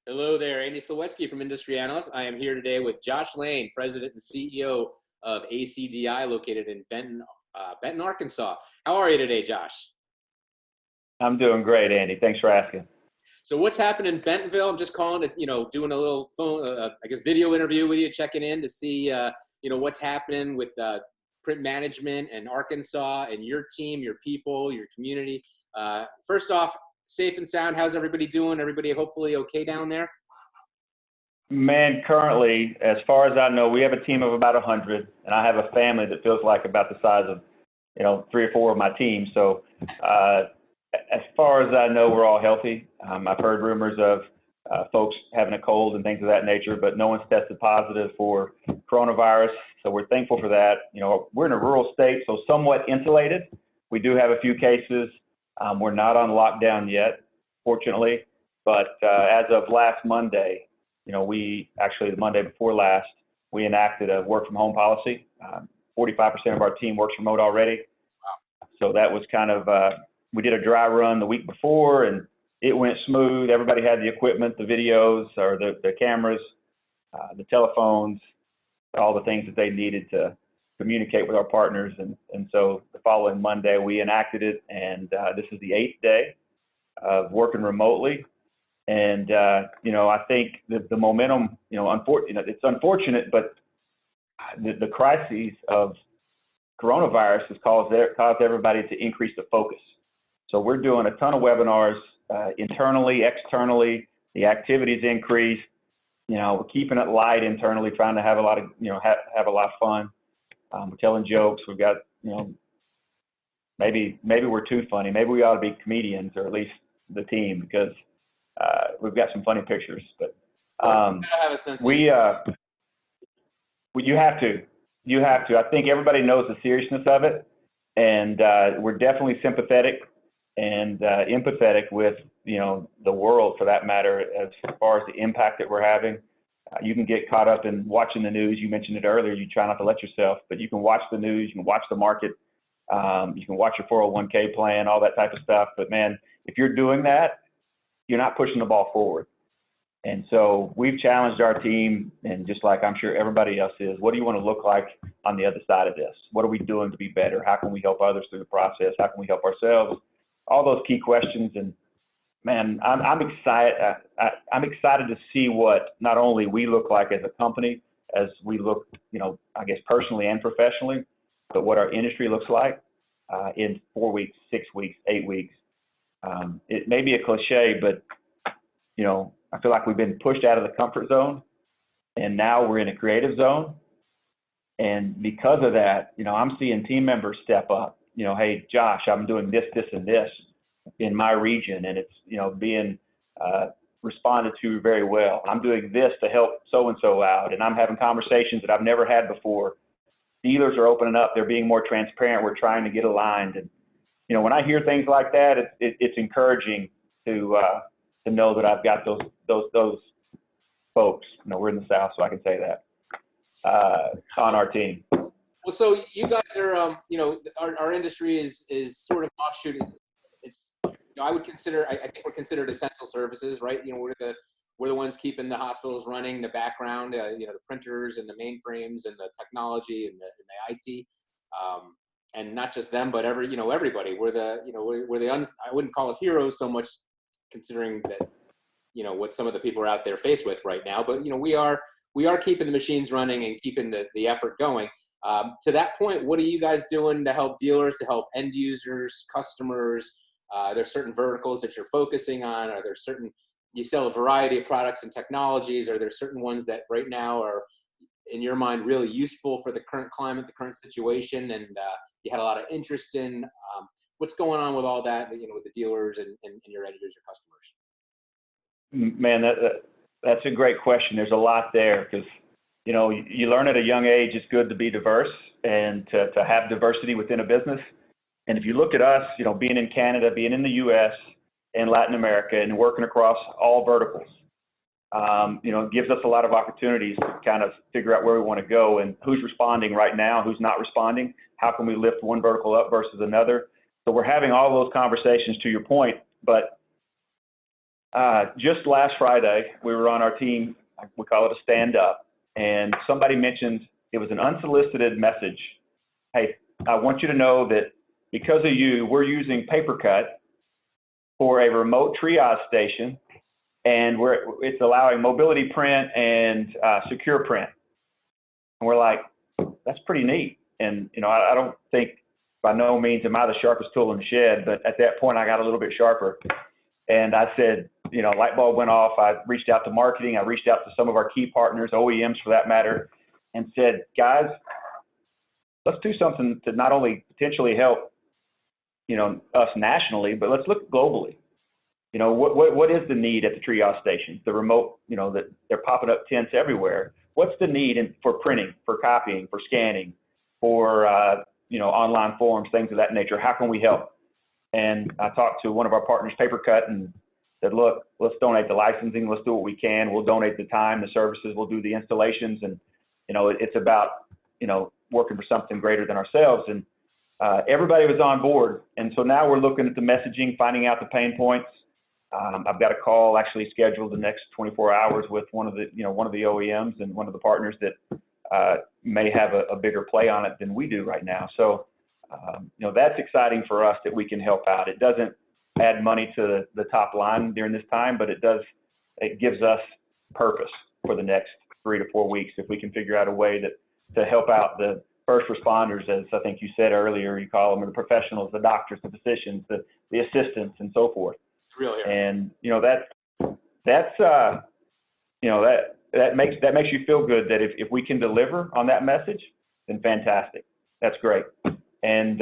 Hello there, Andy Slawetsky from Industry Analysts. I am here today with Josh Lane, President and CEO of ACDI, located in Benton, Arkansas. How are you today, Josh? I'm doing great, Andy. Thanks for asking. So what's happening in Bentonville? I'm just calling to, doing a little phone, video interview with you, checking in to see, what's happening with print management and Arkansas and your team, your people, your community. First off, safe and sound. How's everybody doing? Everybody hopefully okay down there? Man, currently, as far as I know, we have a team of about 100, and I have a family that feels like about the size of, 3 or 4 of my team. So as far as I know, we're all healthy. I've heard rumors of folks having a cold and things of that nature, but no one's tested positive for coronavirus. So we're thankful for that. We're in a rural state, so somewhat insulated. We do have a few cases. We're not on lockdown yet, fortunately, but as of last Monday, the Monday before last, we enacted a work from home policy. 45% of our team works remote already. So that was kind of, we did a dry run the week before and it went smooth. Everybody had the equipment, the videos or the cameras, the telephones, all the things that they needed to communicate with our partners. And so the following Monday, we enacted it, and this is the 8th day of working remotely. And, I think that the momentum, it's unfortunate, but the crises of coronavirus has caused everybody to increase the focus. So we're doing a ton of webinars internally, externally. The activity's increased. We're keeping it light internally, trying to have a lot of, have a lot of fun. We're telling jokes. We've got, maybe we're too funny. Maybe we ought to be comedians, or at least the team, because we've got some funny pictures. But you have to. I think everybody knows the seriousness of it, and we're definitely sympathetic and empathetic with the world, for that matter, as far as the impact that we're having. You can get caught up in watching the news. You mentioned it earlier. You try not to let yourself, but you can watch the news. You can watch the market. You can watch your 401k plan, all that type of stuff. But man, if you're doing that, you're not pushing the ball forward. And so we've challenged our team, and just like I'm sure everybody else is, what do you want to look like on the other side of this? What are we doing to be better? How can we help others through the process? How can we help ourselves? All those key questions. And man, I'm excited. I'm excited to see what not only we look like as a company, as we look, I guess personally and professionally, but what our industry looks like in 4 weeks, 6 weeks, 8 weeks. It may be a cliche, but I feel like we've been pushed out of the comfort zone, and now we're in a creative zone. And because of that, I'm seeing team members step up. Hey, Josh, I'm doing this, this, and this in my region, and it's, being responded to very well. I'm doing this to help so-and-so out, and I'm having conversations that I've never had before. Dealers are opening up. They're being more transparent. We're trying to get aligned. And, when I hear things like that, it's encouraging to know that I've got those folks. We're in the South, so I can say that, on our team. Well, so you guys are, our industry is sort of offshoot. It's I would consider, I think we're considered essential services, right? We're the ones keeping the hospitals running in the background, the printers and the mainframes and the technology and the IT, and not just them, but everybody. We're the I wouldn't call us heroes so much, considering that, what some of the people are out there faced with right now, but we are keeping the machines running and keeping the effort going. To that point, what are you guys doing to help dealers, to help end users, customers? There's certain verticals that you're focusing on? Are there you sell a variety of products and technologies? Are there certain ones that right now are, in your mind, really useful for the current climate, the current situation, and you had a lot of interest in? What's going on with all that, with the dealers and your end user customers? Man, that's a great question. There's a lot there, because you learn at a young age it's good to be diverse and to have diversity within a business. And if you look at us, being in Canada, being in the U.S. and Latin America, and working across all verticals, it gives us a lot of opportunities to kind of figure out where we want to go and who's responding right now, who's not responding. How can we lift one vertical up versus another? So we're having all those conversations, to your point, but Just last Friday, we were on our team, we call it a stand-up, and somebody mentioned it was an unsolicited message. Hey, I want you to know that because of you, we're using PaperCut for a remote triage station, and it's allowing mobility print and secure print. And we're like, that's pretty neat. And, I don't think, by no means am I the sharpest tool in the shed, but at that point I got a little bit sharper. And I said, light bulb went off. I reached out to marketing. I reached out to some of our key partners, OEMs for that matter, and said, guys, let's do something to not only potentially help, us nationally, but let's look globally. What is the need at the triage stations, the remote, that they're popping up tents everywhere. What's the need for printing, for copying, for scanning, for, online forms, things of that nature? How can we help? And I talked to one of our partners, PaperCut, and said, look, let's donate the licensing. Let's do what we can. We'll donate the time, the services. We'll do the installations. And, it's about, working for something greater than ourselves. And everybody was on board. And so now we're looking at the messaging, finding out the pain points. I've got a call actually scheduled the next 24 hours with one of the OEMs and one of the partners that may have a bigger play on it than we do right now. So, that's exciting for us that we can help out. It doesn't add money to the top line during this time, but it gives us purpose for the next 3 to 4 weeks if we can figure out a way to help out the first responders, as I think you said earlier, you call them, the professionals, the doctors, the physicians, the assistants, and so forth. Real here. And that makes you feel good that if we can deliver on that message, then fantastic. That's great. And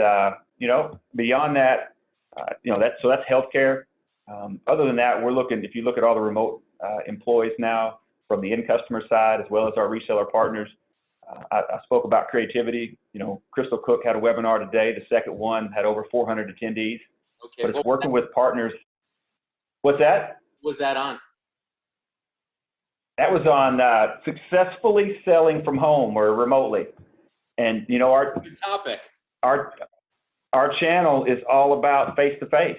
beyond that, that's healthcare. Other than that, if you look at all the remote employees now from the end customer side as well as our reseller partners, I spoke about creativity. Crystal Cook had a webinar today. The second one had over 400 attendees. Okay. But it's working with partners. What's that? What was that on? That was on successfully selling from home or remotely. And our Good topic. Our channel is all about face-to-face.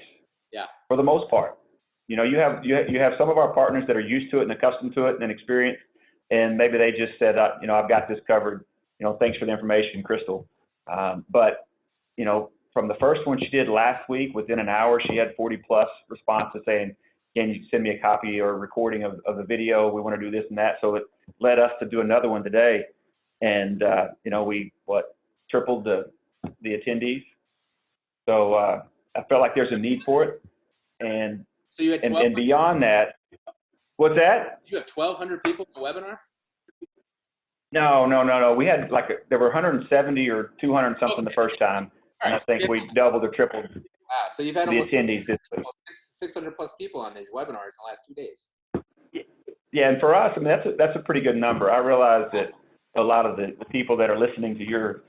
Yeah. For the most part. You have some of our partners that are used to it and accustomed to it and experienced, and maybe they just said, I've got this covered. Thanks for the information, Crystal. But from the first one she did last week, within an hour, she had 40 plus responses saying, can you send me a copy or a recording of the video? We want to do this and that. So it led us to do another one today. And, we tripled the attendees. So I felt like there's a need for it. And, so you had and beyond that, what's that? Did you have 1,200 people in the webinar? No. We had there were 170 or 200 something the first time. And I think we doubled or tripled wow. So you've had the almost attendees this week. 600 plus people on these webinars in the last 2 days. Yeah, and for us, I mean, that's a pretty good number. I realize that a lot of the people that are listening to your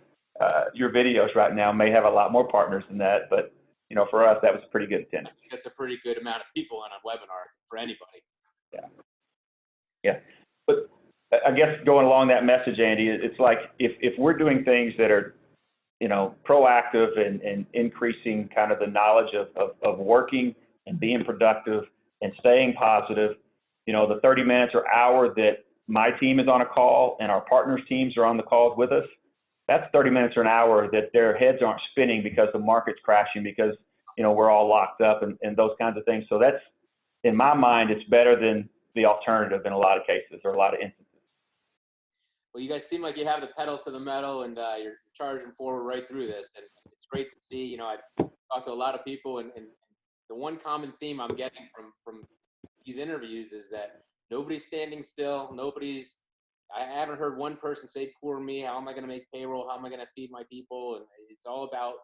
videos right now may have a lot more partners than that, but for us, that was a pretty good attendance. That's a pretty good amount of people on a webinar for anybody. Yeah. But I guess going along that message, Andy, it's like if we're doing things that are, proactive and increasing kind of the knowledge of working and being productive and staying positive, the 30 minutes or hour that my team is on a call and our partners' teams are on the calls with us, that's 30 minutes or an hour that their heads aren't spinning because the market's crashing, because, we're all locked up and those kinds of things. So that's, in my mind, it's better than the alternative in a lot of cases or a lot of instances. Well, you guys seem like you have the pedal to the metal and you're charging forward right through this. And it's great to see, I've talked to a lot of people and the one common theme I'm getting from these interviews is that nobody's standing still. I haven't heard one person say, poor me, how am I going to make payroll? How am I going to feed my people? And it's all about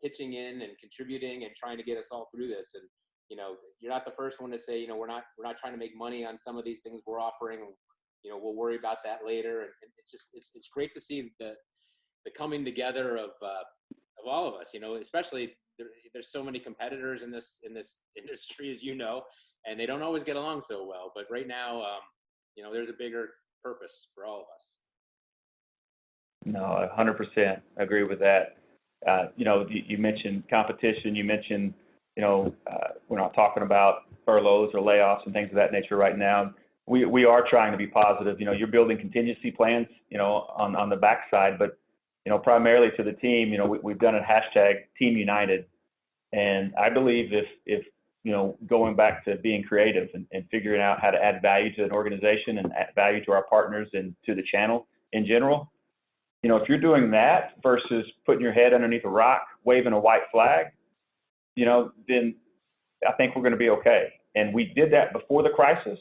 pitching in and contributing and trying to get us all through this. And, you're not the first one to say, we're not trying to make money on some of these things we're offering. We'll worry about that later. And it's great to see the coming together of all of us, especially there's so many competitors in this industry, as and they don't always get along so well. But right now, there's a bigger purpose for all of us. No, 100% agree with that. You mentioned competition. You mentioned, we're not talking about furloughs or layoffs and things of that nature right now. We are trying to be positive. You're building contingency plans, on the backside, but, primarily to the team, we've done a hashtag Team United. And I believe if going back to being creative and figuring out how to add value to an organization and add value to our partners and to the channel in general, if you're doing that versus putting your head underneath a rock, waving a white flag, then I think we're going to be okay. And we did that before the crisis,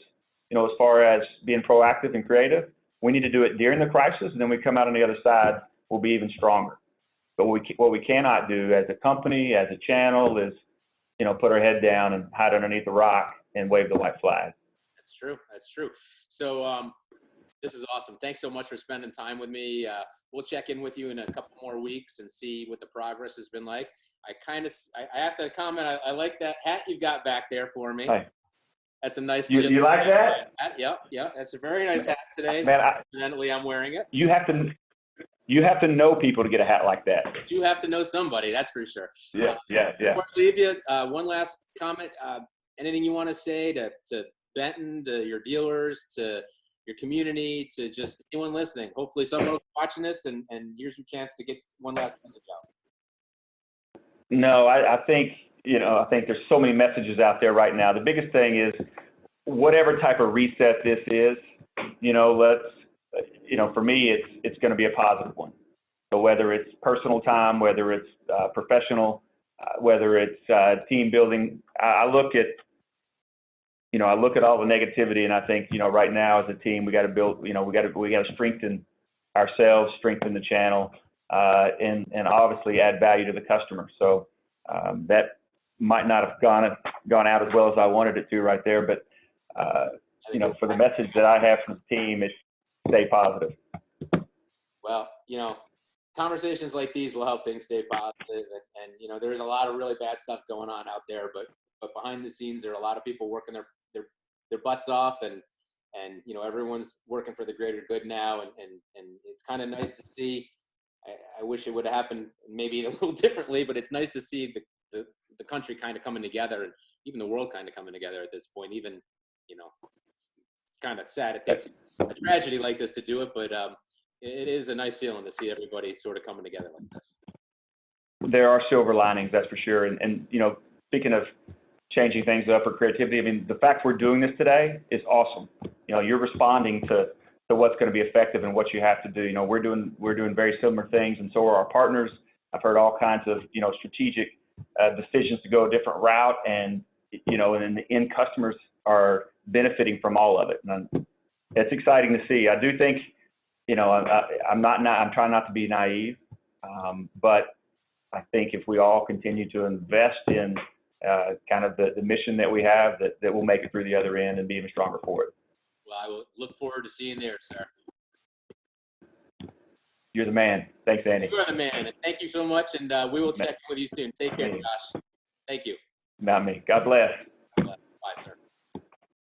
as far as being proactive and creative. We need to do it during the crisis, and then we come out on the other side, we'll be even stronger. But what we cannot do as a company, as a channel, is, put our head down and hide underneath the rock and wave the white flag. That's true. That's true. So this is awesome. Thanks so much for spending time with me. We'll check in with you in a couple more weeks and see what the progress has been like. I have to comment. I like that hat you've got back there for me. Hi. That's a nice. You like that? Hat. Yep. That's a very nice hat today. Man, Evidently, I'm wearing it. You have to know people to get a hat like that. You have to know somebody, that's for sure. Yeah. Before I leave you, one last comment. Anything you want to say to Benton, to your dealers, to your community, to just anyone listening? Hopefully someone will be watching this, and here's your chance to get one last message out. No, I think, I think there's so many messages out there right now. The biggest thing is whatever type of reset this is, for me, it's going to be a positive one. So whether it's personal time, whether it's professional, whether it's team building, I look at all the negativity, and I think, right now as a team, we got to build, we got to strengthen ourselves, strengthen the channel, and obviously add value to the customer. So that might not have gone out as well as I wanted it to right there, but for the message that I have from the team, it's stay positive. Well, conversations like these will help things stay positive, and there's a lot of really bad stuff going on out there, but behind the scenes, there are a lot of people working their butts off, and everyone's working for the greater good now, and it's kind of nice to see. I wish it would have happened maybe a little differently, but it's nice to see the country kind of coming together, and even the world kind of coming together at this point. Even it's kind of sad. It takes a tragedy like this to do it, but it is a nice feeling to see everybody sort of coming together like this. There are silver linings, that's for sure. And speaking of changing things up for creativity, I mean, the fact we're doing this today is awesome. You're responding to what's going to be effective and what you have to do. We're doing very similar things, and so are our partners. I've heard all kinds of strategic decisions to go a different route, and and the end customers are benefiting from all of it. And it's exciting to see. I do think, I'm trying not to be naive, but I think if we all continue to invest in kind of the mission that we have, that we'll make it through the other end and be even stronger for it. Well, I will look forward to seeing there, sir. You're the man. Thanks, Andy. You're the man. And thank you so much, and we will check in with you soon. Take care, Josh. Thank you. Not me. God bless.